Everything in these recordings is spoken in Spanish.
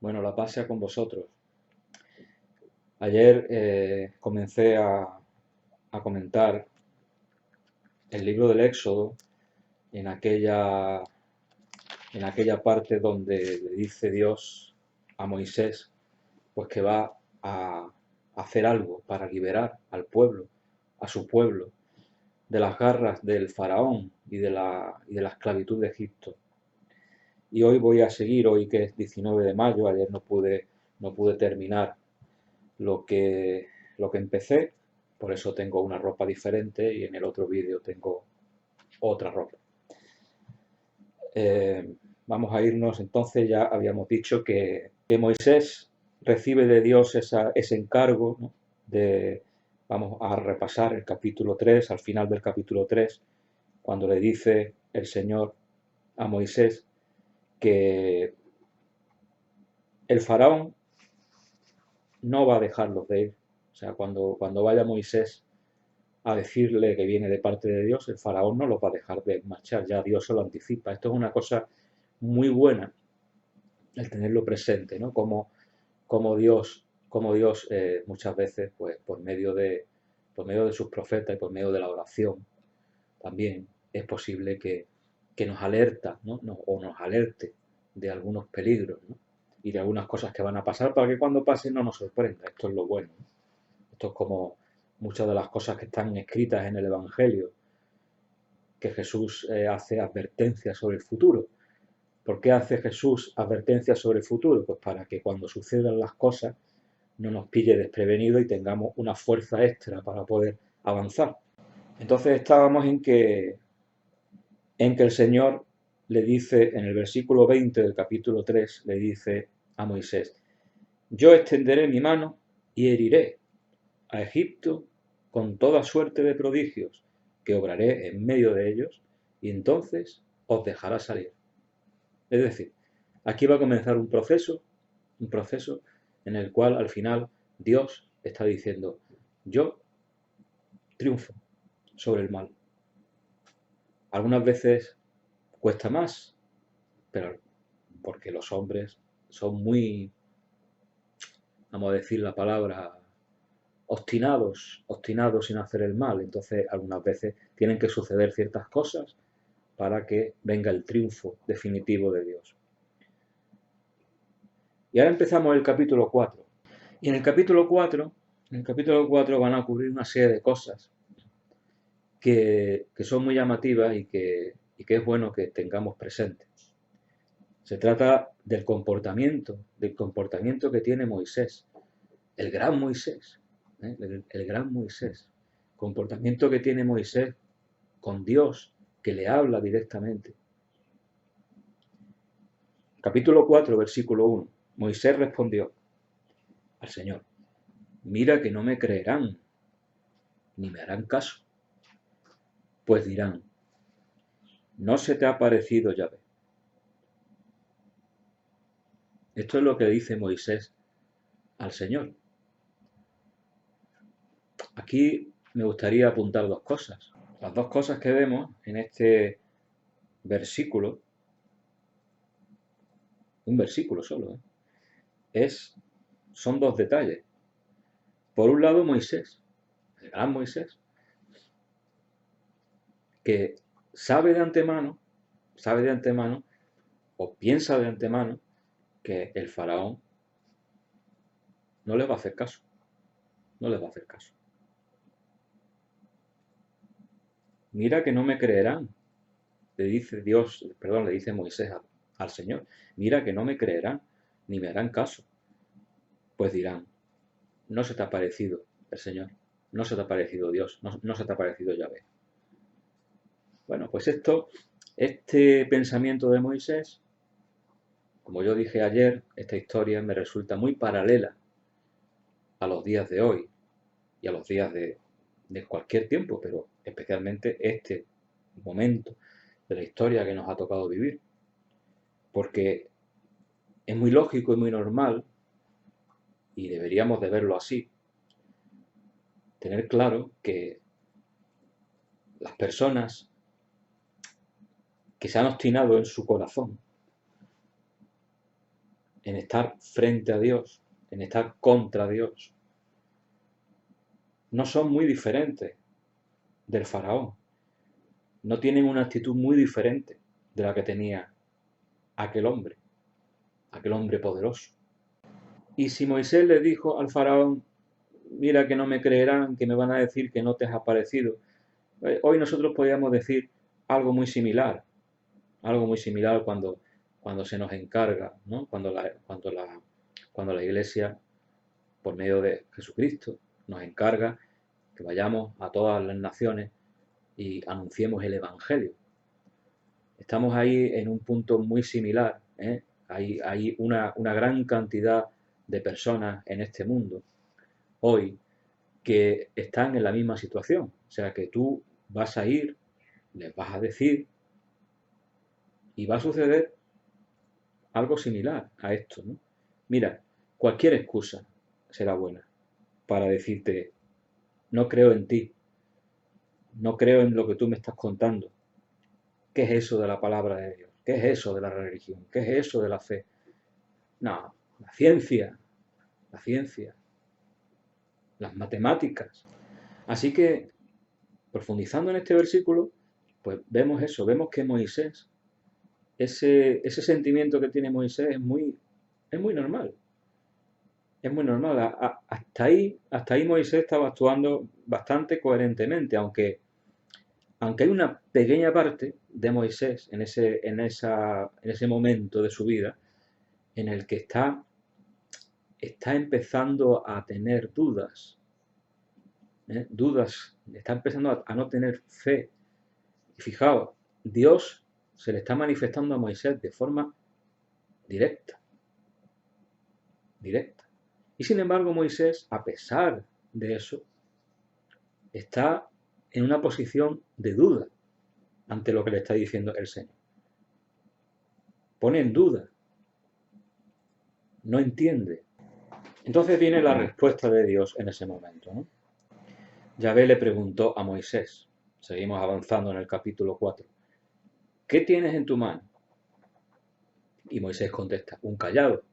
Bueno, la paz sea con vosotros. Ayer comencé a comentar el libro del Éxodo en aquella parte donde le dice Dios a Moisés pues que va a hacer algo para liberar al pueblo, a su pueblo, de las garras del faraón y de la esclavitud de Egipto. Y hoy voy a seguir, hoy que es 19 de mayo, ayer no pude terminar lo que, lo que empecé, por eso tengo una ropa diferente y en el otro vídeo tengo otra ropa. Vamos a irnos entonces, ya habíamos dicho que Moisés recibe de Dios ese encargo, ¿no? Vamos a repasar el capítulo 3, al final del capítulo 3, cuando le dice el Señor a Moisés que el faraón no va a dejarlos de ir. O sea, cuando vaya Moisés a decirle que viene de parte de Dios, el faraón no los va a dejar de marchar, ya Dios se lo anticipa. Esto es una cosa muy buena, el tenerlo presente, ¿no? Como Dios muchas veces, pues por medio de sus profetas y por medio de la oración, también es posible que nos alerta, ¿no? O nos alerte de algunos peligros, ¿no? Y de algunas cosas que van a pasar para que cuando pasen no nos sorprenda. Esto es lo bueno, ¿no? Esto es como muchas de las cosas que están escritas en el Evangelio, que Jesús hace advertencias sobre el futuro. ¿Por qué hace Jesús advertencias sobre el futuro? Pues para que cuando sucedan las cosas no nos pille desprevenido y tengamos una fuerza extra para poder avanzar. Entonces estábamos en que el Señor le dice, en el versículo 20 del capítulo 3, le dice a Moisés: yo extenderé mi mano y heriré a Egipto con toda suerte de prodigios que obraré en medio de ellos, y entonces os dejará salir. Es decir, aquí va a comenzar un proceso en el cual al final Dios está diciendo: yo triunfo sobre el mal. Algunas veces cuesta más, pero porque los hombres son muy, vamos a decir la palabra, obstinados sin hacer el mal. Entonces algunas veces tienen que suceder ciertas cosas para que venga el triunfo definitivo de Dios. Y ahora empezamos el capítulo 4. Y en el capítulo 4 van a ocurrir una serie de cosas que son muy llamativas y que es bueno que tengamos presentes. Se trata del comportamiento que tiene Moisés, el gran Moisés, el gran Moisés, comportamiento que tiene Moisés con Dios, que le habla directamente. Capítulo 4, versículo 1. Moisés respondió al Señor: mira que no me creerán, ni me harán caso, pues dirán: ¿no se te ha parecido Yahvé? Esto es lo que dice Moisés al Señor. Aquí me gustaría apuntar dos cosas. Las dos cosas que vemos en este versículo, un versículo solo, son dos detalles. Por un lado, Moisés, el gran Moisés, que sabe de antemano, o piensa de antemano, que el faraón no le va a hacer caso. No le va a hacer caso. Mira que no me creerán, le dice Moisés al Señor. Mira que no me creerán, ni me harán caso. Pues dirán: no se te ha parecido el Señor, no se te ha parecido Dios, no se te ha parecido Yahvé. Bueno, pues este pensamiento de Moisés, como yo dije ayer, esta historia me resulta muy paralela a los días de hoy y a los días de cualquier tiempo, pero especialmente este momento de la historia que nos ha tocado vivir. Porque es muy lógico y muy normal, y deberíamos de verlo así, tener claro que las personas que se han obstinado en su corazón en estar frente a Dios, en estar contra Dios, no son muy diferentes del faraón. No tienen una actitud muy diferente de la que tenía aquel hombre poderoso. Y si Moisés le dijo al faraón, mira que no me creerán, que me van a decir que no te has aparecido, hoy nosotros podríamos decir algo muy similar cuando se nos encarga, ¿no? Cuando la Iglesia, por medio de Jesucristo, nos encarga que vayamos a todas las naciones y anunciemos el Evangelio. Estamos ahí en un punto muy similar, ¿eh? Hay una gran cantidad de personas en este mundo hoy que están en la misma situación. O sea, que tú vas a ir, les vas a decir y va a suceder algo similar a esto, ¿no? Mira, cualquier excusa será buena para decirte, no creo en ti, no creo en lo que tú me estás contando. ¿Qué es eso de la palabra de Dios? ¿Qué es eso de la religión? ¿Qué es eso de la fe? No, la ciencia, las matemáticas. Así que, profundizando en este versículo, pues vemos eso, vemos que Moisés, ese sentimiento que tiene Moisés es muy normal. Es muy normal. Hasta ahí Moisés estaba actuando bastante coherentemente, aunque hay una pequeña parte de Moisés en ese momento de su vida en el que está empezando a tener dudas, está empezando a no tener fe. Y fijaos, Dios se le está manifestando a Moisés de forma directa. Y sin embargo Moisés, a pesar de eso, está en una posición de duda ante lo que le está diciendo el Señor. Pone en duda, no entiende. Entonces viene la respuesta de Dios en ese momento, ¿no? Yahvé le preguntó a Moisés, seguimos avanzando en el capítulo 4, ¿qué tienes en tu mano? Y Moisés contesta, un cayado.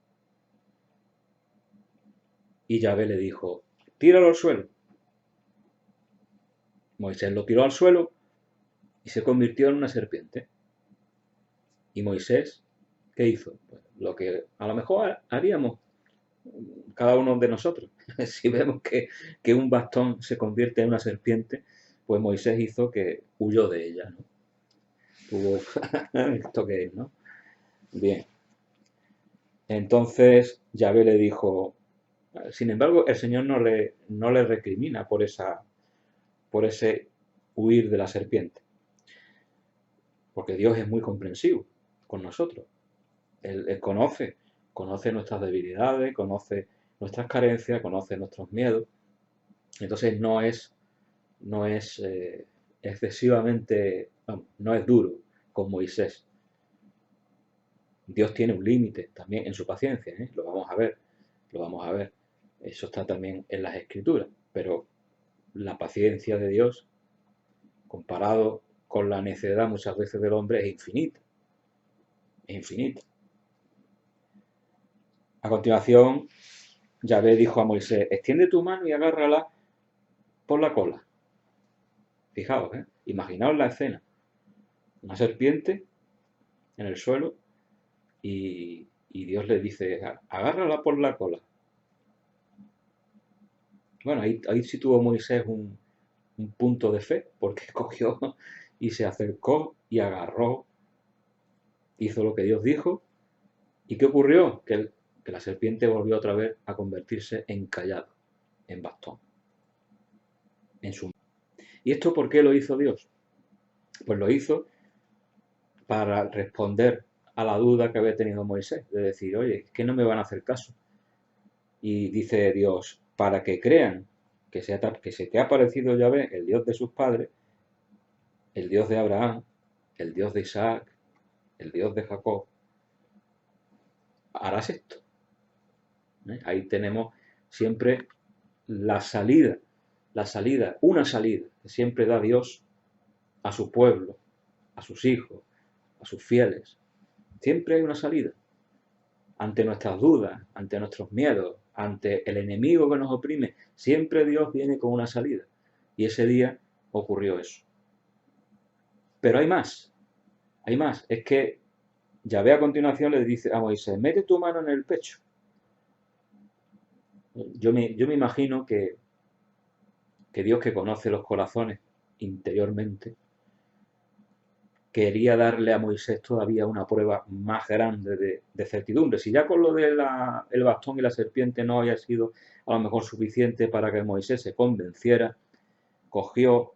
Y Yahvé le dijo, tíralo al suelo. Moisés lo tiró al suelo y se convirtió en una serpiente. Y Moisés, ¿qué hizo? Pues lo que a lo mejor haríamos cada uno de nosotros. Si vemos que un bastón se convierte en una serpiente, pues Moisés hizo que huyó de ella, ¿no? Tuvo esto que es, ¿no? Bien. Entonces Yahvé le dijo, sin embargo, el Señor no le recrimina por ese huir de la serpiente. Porque Dios es muy comprensivo con nosotros. Él conoce nuestras debilidades, conoce nuestras carencias, conoce nuestros miedos. Entonces no es excesivamente, no es duro con Moisés. Dios tiene un límite también en su paciencia, ¿eh? Lo vamos a ver. Eso está también en las Escrituras. Pero la paciencia de Dios, comparado con la necedad muchas veces del hombre, es infinita. Es infinita. A continuación, Yahvé dijo a Moisés, extiende tu mano y agárrala por la cola. Fijaos, imaginaos la escena. Una serpiente en el suelo y Dios le dice, agárrala por la cola. Bueno, ahí sí tuvo Moisés un punto de fe, porque cogió y se acercó y agarró, hizo lo que Dios dijo. ¿Y qué ocurrió? Que la serpiente volvió otra vez a convertirse en cayado, en bastón, en su. ¿Y esto por qué lo hizo Dios? Pues lo hizo para responder a la duda que había tenido Moisés, de decir, oye, es que no me van a hacer caso. Y dice Dios, para que crean que se te ha parecido Yahvé, el Dios de sus padres, el Dios de Abraham, el Dios de Isaac, el Dios de Jacob, harás esto. Ahí tenemos siempre una salida que siempre da Dios a su pueblo, a sus hijos, a sus fieles. Siempre hay una salida. ante nuestras dudas, ante nuestros miedos, ante el enemigo que nos oprime, siempre Dios viene con una salida. Y ese día ocurrió eso. Pero hay más, hay más. Es que Yahvé a continuación le dice a Moisés, mete tu mano en el pecho. Yo me imagino que Dios, que conoce los corazones interiormente, quería darle a Moisés todavía una prueba más grande de certidumbre. Si ya con lo del bastón y la serpiente no había sido a lo mejor suficiente para que Moisés se convenciera, cogió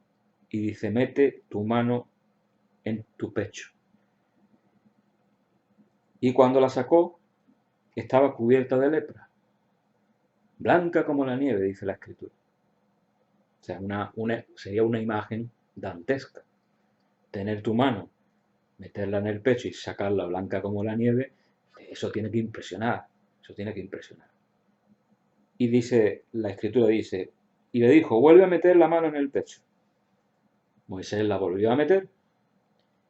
y dice, mete tu mano en tu pecho. Y cuando la sacó, estaba cubierta de lepra, blanca como la nieve, dice la Escritura. O sea, sería una imagen dantesca. Tener tu mano, meterla en el pecho y sacarla blanca como la nieve, eso tiene que impresionar, eso tiene que impresionar. Y dice, la Escritura dice, y le dijo, vuelve a meter la mano en el pecho. Moisés la volvió a meter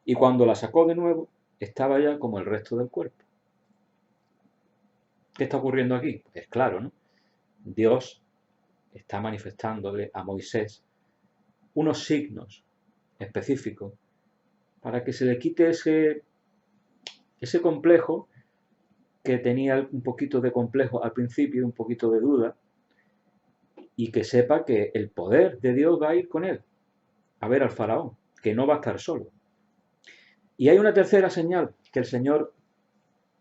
y cuando la sacó de nuevo, estaba ya como el resto del cuerpo. ¿Qué está ocurriendo aquí? Es claro, ¿no? Dios está manifestándole a Moisés unos signos específicos para que se le quite ese complejo, que tenía un poquito de complejo al principio, un poquito de duda, y que sepa que el poder de Dios va a ir con él a ver al faraón, que no va a estar solo. Y hay una tercera señal que el Señor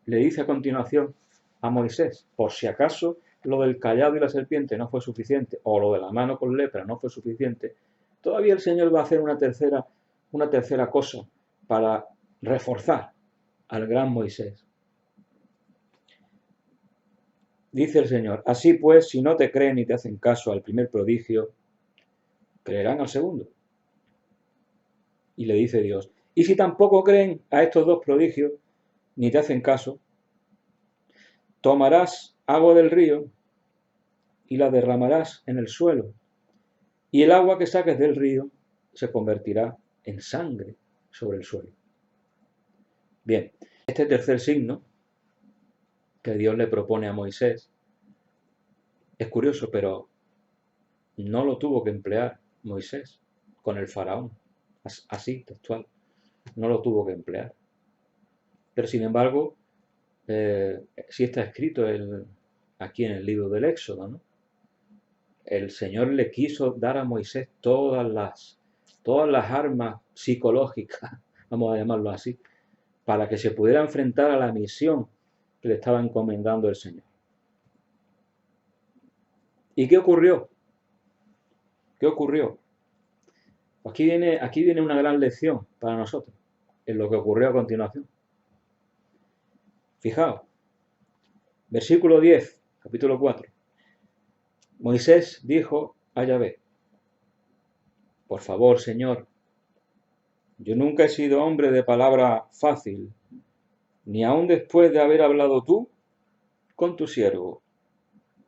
le dice a continuación a Moisés, por si acaso lo del cayado y la serpiente no fue suficiente, o lo de la mano con lepra no fue suficiente, todavía el Señor va a hacer una tercera cosa para reforzar al gran Moisés. Dice el Señor, así pues, si no te creen ni te hacen caso al primer prodigio, creerán al segundo. Y le dice Dios, y si tampoco creen a estos dos prodigios, ni te hacen caso, tomarás agua del río y la derramarás en el suelo, y el agua que saques del río se convertirá en sangre sobre el suelo. Bien, este tercer signo que Dios le propone a Moisés es curioso, pero no lo tuvo que emplear Moisés con el faraón, así, textual, no lo tuvo que emplear. Pero sin embargo, sí está escrito aquí en el libro del Éxodo, ¿no? El Señor le quiso dar a Moisés todas las armas psicológicas, vamos a llamarlo así, para que se pudiera enfrentar a la misión que le estaba encomendando el Señor. ¿Y qué ocurrió? ¿Qué ocurrió? Aquí viene una gran lección para nosotros, en lo que ocurrió a continuación. Fijaos, versículo 10, capítulo 4. Moisés dijo a Yahvé, por favor, Señor, yo nunca he sido hombre de palabra fácil, ni aun después de haber hablado tú con tu siervo,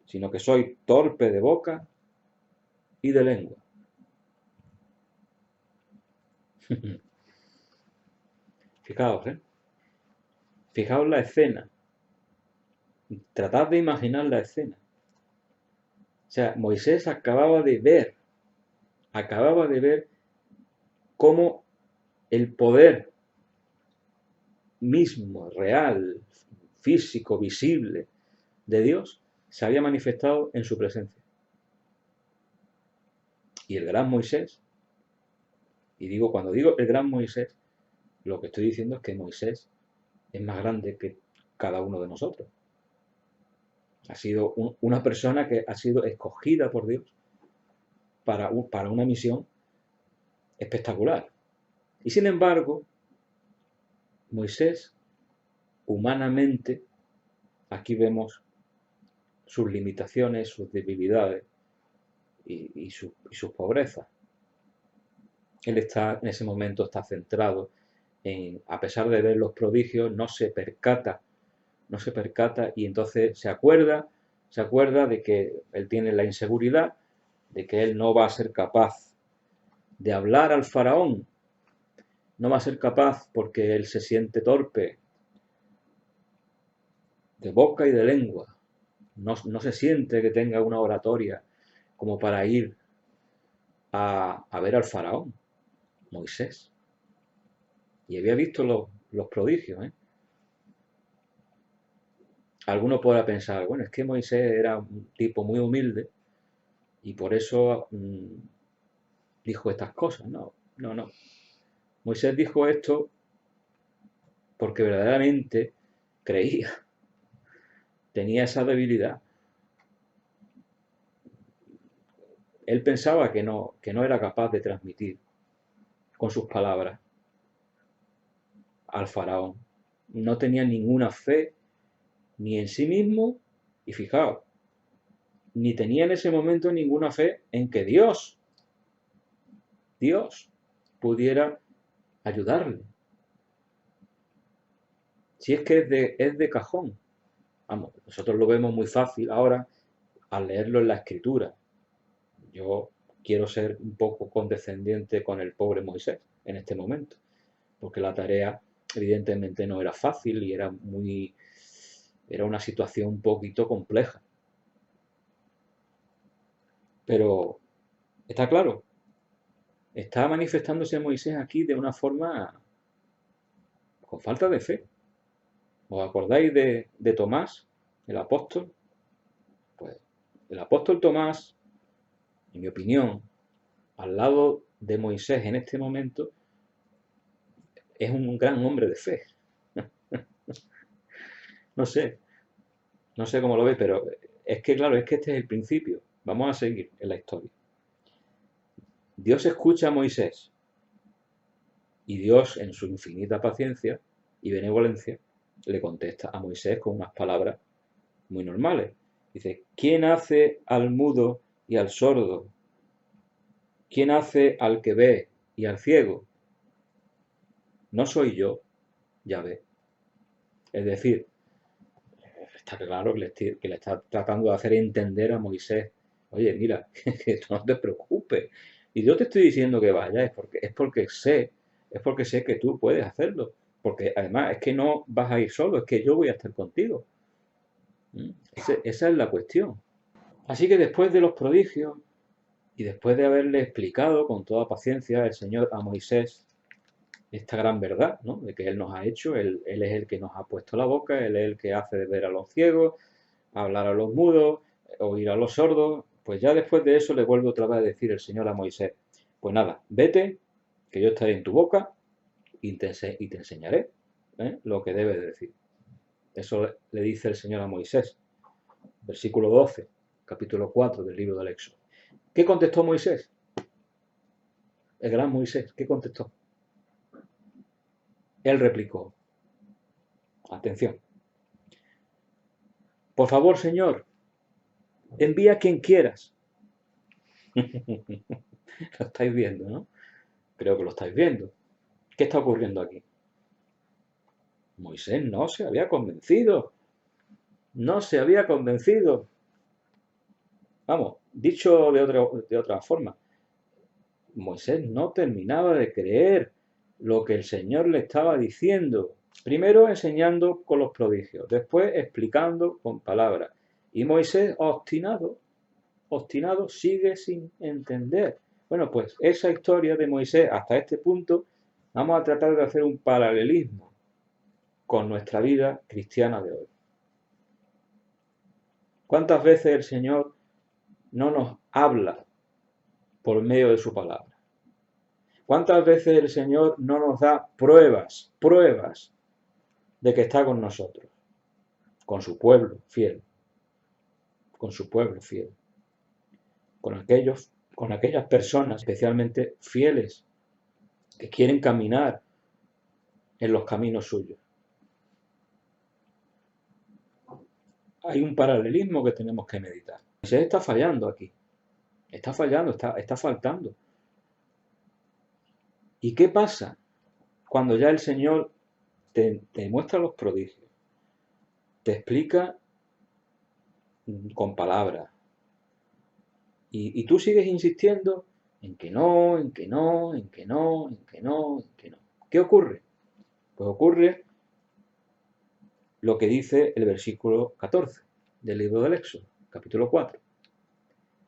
sino que soy torpe de boca y de lengua. Fijaos, Fijaos la escena. Tratad de imaginar la escena. O sea, Moisés acababa de ver cómo el poder mismo, real, físico, visible de Dios se había manifestado en su presencia. Y el gran Moisés, y cuando digo el gran Moisés, lo que estoy diciendo es que Moisés es más grande que cada uno de nosotros. Ha sido una persona que ha sido escogida por Dios para una misión espectacular. Y sin embargo, Moisés, humanamente, aquí vemos sus limitaciones, sus debilidades y sus pobrezas. Él en ese momento está centrado en, a pesar de ver los prodigios, no se percata y entonces se acuerda de que él tiene la inseguridad, de que él no va a ser capaz de hablar al faraón, no va a ser capaz porque él se siente torpe de boca y de lengua. No se siente que tenga una oratoria como para ir a ver al faraón, Moisés. Y había visto los prodigios, ¿eh? Alguno podrá pensar, bueno, es que Moisés era un tipo muy humilde y por eso dijo estas cosas. No, no, no. Moisés dijo esto porque verdaderamente creía, tenía esa debilidad. Él pensaba que no era capaz de transmitir con sus palabras al faraón. No tenía ninguna fe ni en sí mismo y fijaos, ni tenía en ese momento ninguna fe en que Dios pudiera ayudarle. Si es que es de cajón. Vamos, nosotros lo vemos muy fácil ahora al leerlo en la escritura. Yo quiero ser un poco condescendiente con el pobre Moisés en este momento, porque la tarea evidentemente no era fácil y era una situación un poquito compleja. Pero está claro, está manifestándose Moisés aquí de una forma con falta de fe. ¿Os acordáis de Tomás, el apóstol? Pues el apóstol Tomás, en mi opinión, al lado de Moisés en este momento, es un gran hombre de fe. No sé, no sé cómo lo veis, pero es que claro, es que este es el principio. Vamos a seguir en la historia. Dios escucha a Moisés y Dios, en su infinita paciencia y benevolencia, le contesta a Moisés con unas palabras muy normales. Dice, ¿quién hace al mudo y al sordo? ¿Quién hace al que ve y al ciego? No soy yo, Yahvé. Es decir, está claro que le está tratando de hacer entender a Moisés, oye, mira, que no te preocupes. Y yo te estoy diciendo que vayas, es porque sé que tú puedes hacerlo. Porque además es que no vas a ir solo, es que yo voy a estar contigo. Esa es la cuestión. Así que después de los prodigios y después de haberle explicado con toda paciencia el Señor a Moisés esta gran verdad, ¿no? De que Él nos ha hecho, él es el que nos ha puesto la boca, Él es el que hace ver a los ciegos, hablar a los mudos, oír a los sordos, pues ya después de eso le vuelve otra vez a decir el Señor a Moisés, pues nada, vete, que yo estaré en tu boca y te enseñaré lo que debes de decir. Eso le dice el Señor a Moisés, versículo 12, capítulo 4 del libro del Éxodo. ¿Qué contestó Moisés? El gran Moisés, ¿qué contestó? Él replicó, atención, por favor, Señor, envía a quien quieras. Lo estáis viendo, ¿no? Creo que lo estáis viendo. ¿Qué está ocurriendo aquí? Moisés no se había convencido. No se había convencido. Vamos, dicho de otra forma, Moisés no terminaba de creer lo que el Señor le estaba diciendo. Primero enseñando con los prodigios, después explicando con palabras. Y Moisés, obstinado, sigue sin entender. Bueno, pues esa historia de Moisés hasta este punto, vamos a tratar de hacer un paralelismo con nuestra vida cristiana de hoy. ¿Cuántas veces el Señor no nos habla por medio de su palabra? ¿Cuántas veces el Señor no nos da pruebas de que está con nosotros? Con su pueblo fiel. Con su pueblo fiel. Con aquellas personas especialmente fieles que quieren caminar en los caminos suyos. Hay un paralelismo que tenemos que meditar. Moisés está fallando aquí. Está fallando, está faltando. ¿Y qué pasa cuando ya el Señor te muestra los prodigios? Te explica con palabras. Y tú sigues insistiendo en que no, en que no, en que no, en que no, en que no. ¿Qué ocurre? Pues ocurre lo que dice el versículo 14 del libro del Éxodo, capítulo 4,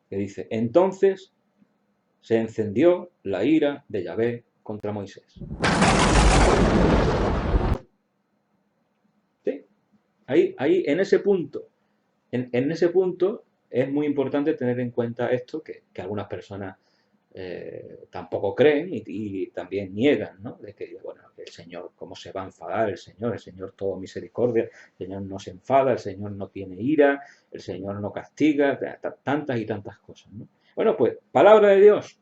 que dice: entonces se encendió la ira de Yahvé contra Moisés. ¿Sí? Ahí en ese punto, en ese punto es muy importante tener en cuenta esto, que algunas personas tampoco creen y también niegan, ¿no? De que, bueno, el Señor, ¿cómo se va a enfadar el Señor? El Señor todo misericordia, el Señor no se enfada, el Señor no tiene ira, el Señor no castiga, tantas y tantas cosas, ¿no? Bueno, pues, palabra de Dios,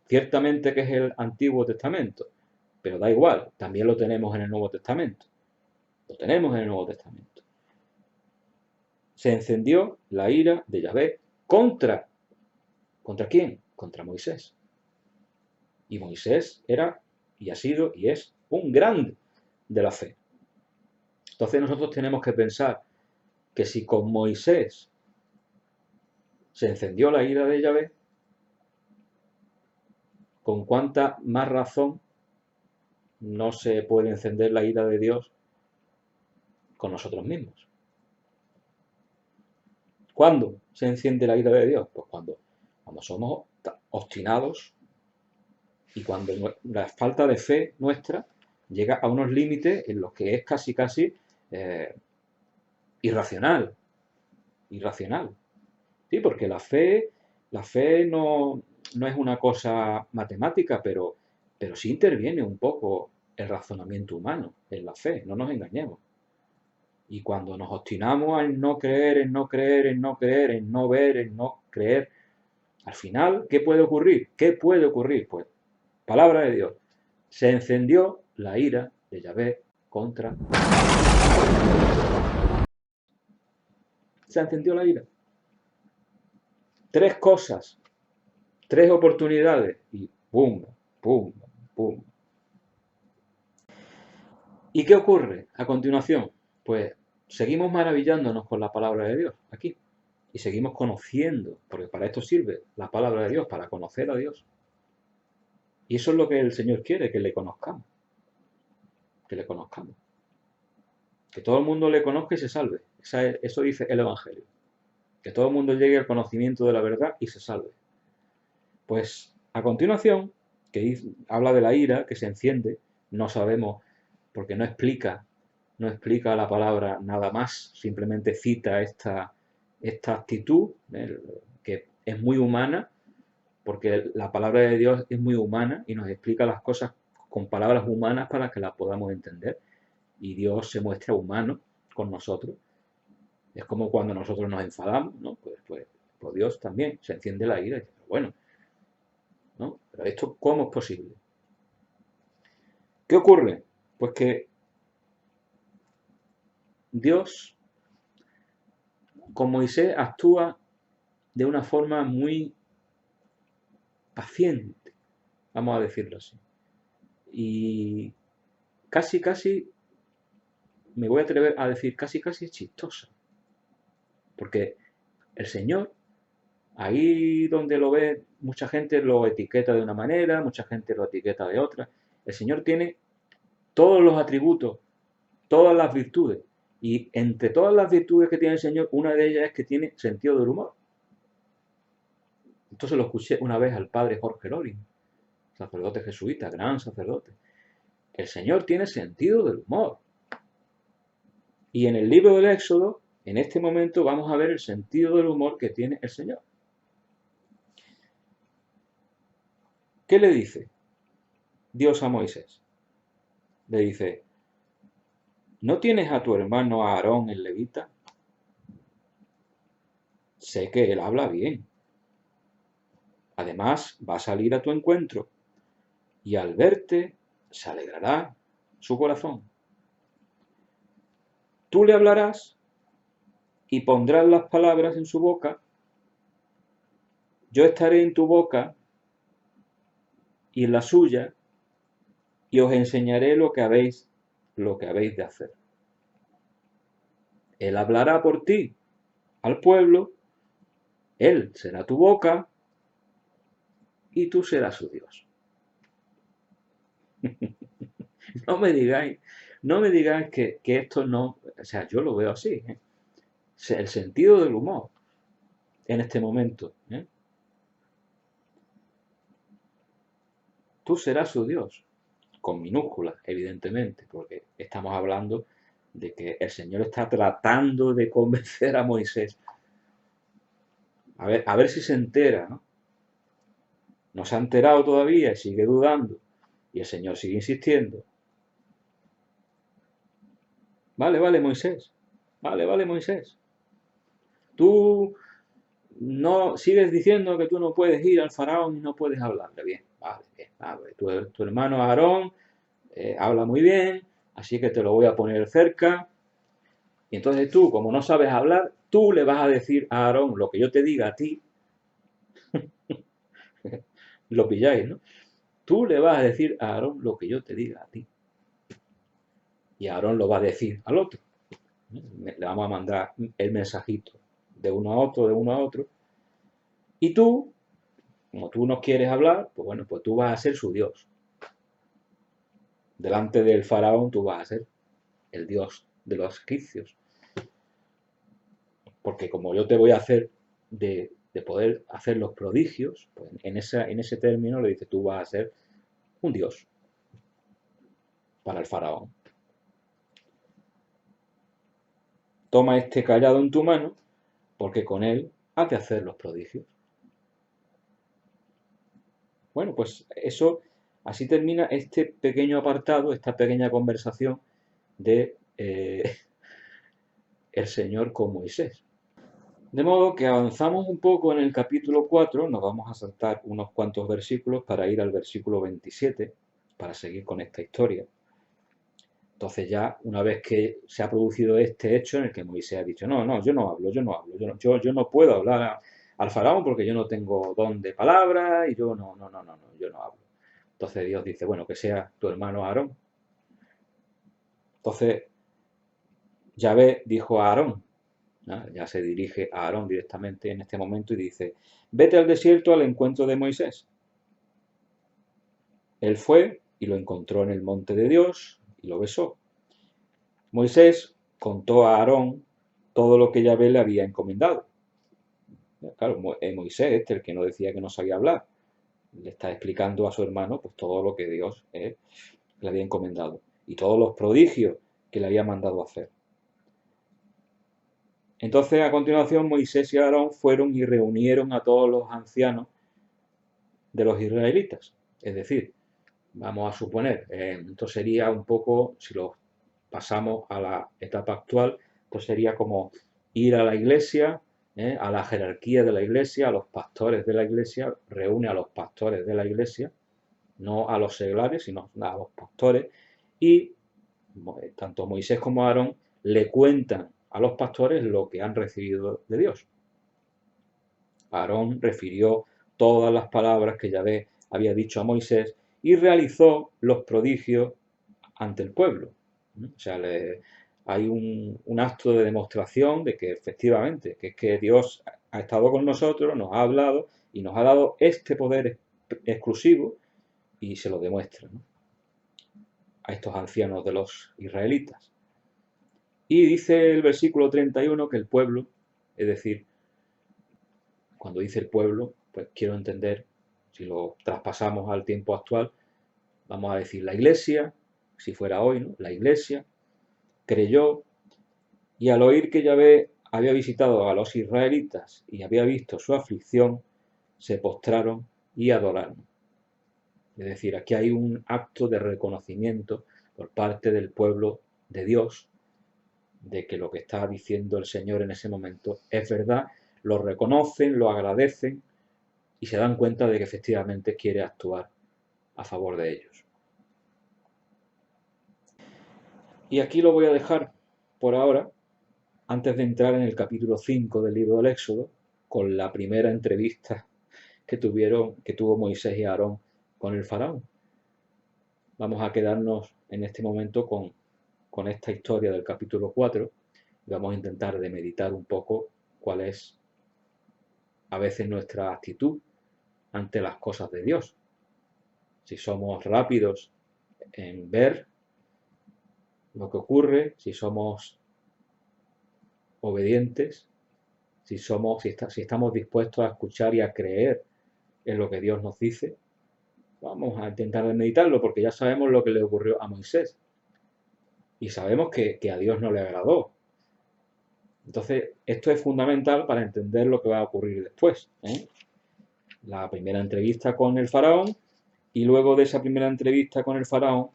ciertamente que es el Antiguo Testamento, pero da igual, también lo tenemos en el Nuevo Testamento, lo tenemos en el Nuevo Testamento. Se encendió la ira de Yahvé ¿contra quién? Contra Moisés. Y Moisés era, y ha sido, y es un grande de la fe. Entonces nosotros tenemos que pensar que si con Moisés se encendió la ira de Yahvé, con cuánta más razón no se puede encender la ira de Dios con nosotros mismos. ¿Cuándo se enciende la ira de Dios? Pues cuando somos obstinados y cuando la falta de fe nuestra llega a unos límites en los que es casi irracional. Sí, porque la fe no es una cosa matemática, pero sí interviene un poco el razonamiento humano en la fe, no nos engañemos. Y cuando nos obstinamos en no creer, en no creer, en no creer, en no ver, en no creer, al final, ¿qué puede ocurrir? ¿Qué puede ocurrir? Pues, palabra de Dios, se encendió la ira de Yahvé contra... Se encendió la ira. 3 cosas, 3 oportunidades y pum, pum, pum. ¿Y qué ocurre a continuación? Pues seguimos maravillándonos con la palabra de Dios aquí y seguimos conociendo, porque para esto sirve la palabra de Dios, para conocer a Dios. Y eso es lo que el Señor quiere, que le conozcamos. Que le conozcamos. Que todo el mundo le conozca y se salve. Eso dice el Evangelio. Que todo el mundo llegue al conocimiento de la verdad y se salve. Pues a continuación, que habla de la ira que se enciende, no sabemos, porque no explica la palabra nada más, simplemente cita esta actitud, que es muy humana, porque la palabra de Dios es muy humana y nos explica las cosas con palabras humanas para que las podamos entender. Y Dios se muestra humano con nosotros. Es como cuando nosotros nos enfadamos, ¿no? Pues Dios también se enciende la ira y dice, bueno, ¿no? Pero esto, ¿cómo es posible? ¿Qué ocurre? Pues que Dios con Moisés actúa de una forma muy paciente, vamos a decirlo así. Y casi, me voy a atrever a decir, casi chistosa. Porque el Señor, ahí donde lo ve, mucha gente lo etiqueta de una manera, mucha gente lo etiqueta de otra. El Señor tiene todos los atributos, todas las virtudes. Y entre todas las virtudes que tiene el Señor, una de ellas es que tiene sentido del humor. Esto se lo escuché una vez al padre Jorge Loring, sacerdote jesuita, gran sacerdote. El Señor tiene sentido del humor. Y en el libro del Éxodo, en este momento, vamos a ver el sentido del humor que tiene el Señor. ¿Qué le dice Dios a Moisés? Le dice, ¿no tienes a tu hermano Aarón el levita? Sé que él habla bien. Además, va a salir a tu encuentro y al verte se alegrará su corazón. Tú le hablarás y pondrás las palabras en su boca. Yo estaré en tu boca y en la suya y os enseñaré lo que habéis de hacer. Él hablará por ti al pueblo, él será tu boca y tú serás su Dios. No me digáis que esto no, o sea, yo lo veo así, ¿eh? El sentido del humor en este momento, ¿eh? Tú serás su Dios, con minúsculas, evidentemente, porque estamos hablando de que el Señor está tratando de convencer a Moisés. A ver si se entera, ¿no? No se ha enterado todavía y sigue dudando. Y el Señor sigue insistiendo. Vale, vale, Moisés. Vale, vale, Moisés. Tú no sigues diciendo que tú no puedes ir al faraón y no puedes hablarle. Bien, vale, bien. Vale. Tu hermano Aarón habla muy bien, así que te lo voy a poner cerca. Y entonces tú, como no sabes hablar, tú le vas a decir a Aarón lo que yo te diga a ti. Lo pilláis, ¿no? Tú le vas a decir a Aarón lo que yo te diga a ti. Y Aarón lo va a decir al otro. Le vamos a mandar el mensajito de uno a otro, de uno a otro. Y tú, como tú no quieres hablar, pues bueno, pues tú vas a ser su Dios. Delante del faraón tú vas a ser el Dios de los egipcios. Porque como yo te voy a hacer de poder hacer los prodigios, pues en ese término le dice tú vas a ser un Dios para el faraón. Toma este callado en tu mano, porque con él has de hacer los prodigios. Bueno, pues eso, así termina este pequeño apartado, esta pequeña conversación de el Señor con Moisés. De modo que avanzamos un poco en el capítulo 4, nos vamos a saltar unos cuantos versículos para ir al versículo 27, para seguir con esta historia. Entonces ya, una vez que se ha producido este hecho en el que Moisés ha dicho, no, yo no hablo, yo no puedo hablar al faraón porque yo no tengo don de palabra y yo no, yo no hablo. Entonces Dios dice, bueno, que sea tu hermano Aarón. Entonces Yahvé dijo a Aarón, ¿no? Ya se dirige a Aarón directamente en este momento y dice, vete al desierto al encuentro de Moisés. Él fue y lo encontró en el monte de Dios y lo besó. Moisés contó a Aarón todo lo que Yahvé le había encomendado. Claro, Moisés, el que no decía que no sabía hablar, le está explicando a su hermano pues todo lo que Dios le había encomendado y todos los prodigios que le había mandado hacer. Entonces, a continuación, Moisés y Aarón fueron y reunieron a todos los ancianos de los israelitas. Es decir, vamos a suponer, esto sería un poco, si lo pasamos a la etapa actual, pues sería como ir a la iglesia, a la jerarquía de la iglesia, a los pastores de la iglesia, reúne a los pastores de la iglesia, no a los seglares, sino a los pastores, y tanto Moisés como Aarón le cuentan a los pastores lo que han recibido de Dios. Aarón refirió todas las palabras que Yahvé había dicho a Moisés y realizó los prodigios ante el pueblo. O sea, hay un acto de demostración de que efectivamente, que es que Dios ha estado con nosotros, nos ha hablado y nos ha dado este poder exclusivo y se lo demuestra, ¿no? A estos ancianos de los israelitas. Y dice el versículo 31 que el pueblo, es decir, cuando dice el pueblo, pues quiero entender, si lo traspasamos al tiempo actual, vamos a decir la iglesia, si fuera hoy, ¿no? La iglesia creyó y al oír que Yahvé había visitado a los israelitas y había visto su aflicción, se postraron y adoraron. Es decir, aquí hay un acto de reconocimiento por parte del pueblo de Dios de que lo que está diciendo el Señor en ese momento es verdad, lo reconocen, lo agradecen y se dan cuenta de que efectivamente quiere actuar a favor de ellos. Y aquí lo voy a dejar por ahora, antes de entrar en el capítulo 5 del libro del Éxodo, con la primera entrevista que tuvo Moisés y Aarón con el faraón. Vamos a quedarnos en este momento con esta historia del capítulo 4 y vamos a intentar de meditar un poco cuál es a veces nuestra actitud ante las cosas de Dios. Si somos rápidos en ver lo que ocurre si somos obedientes, si estamos dispuestos a escuchar y a creer en lo que Dios nos dice. Vamos a intentar meditarlo porque ya sabemos lo que le ocurrió a Moisés y sabemos que a Dios no le agradó. Entonces, esto es fundamental para entender lo que va a ocurrir después, ¿eh? La primera entrevista con el faraón y luego de esa primera entrevista con el faraón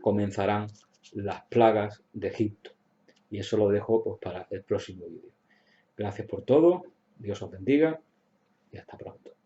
comenzarán las plagas de Egipto. Y eso lo dejo pues, para el próximo vídeo. Gracias por todo, Dios os bendiga y hasta pronto.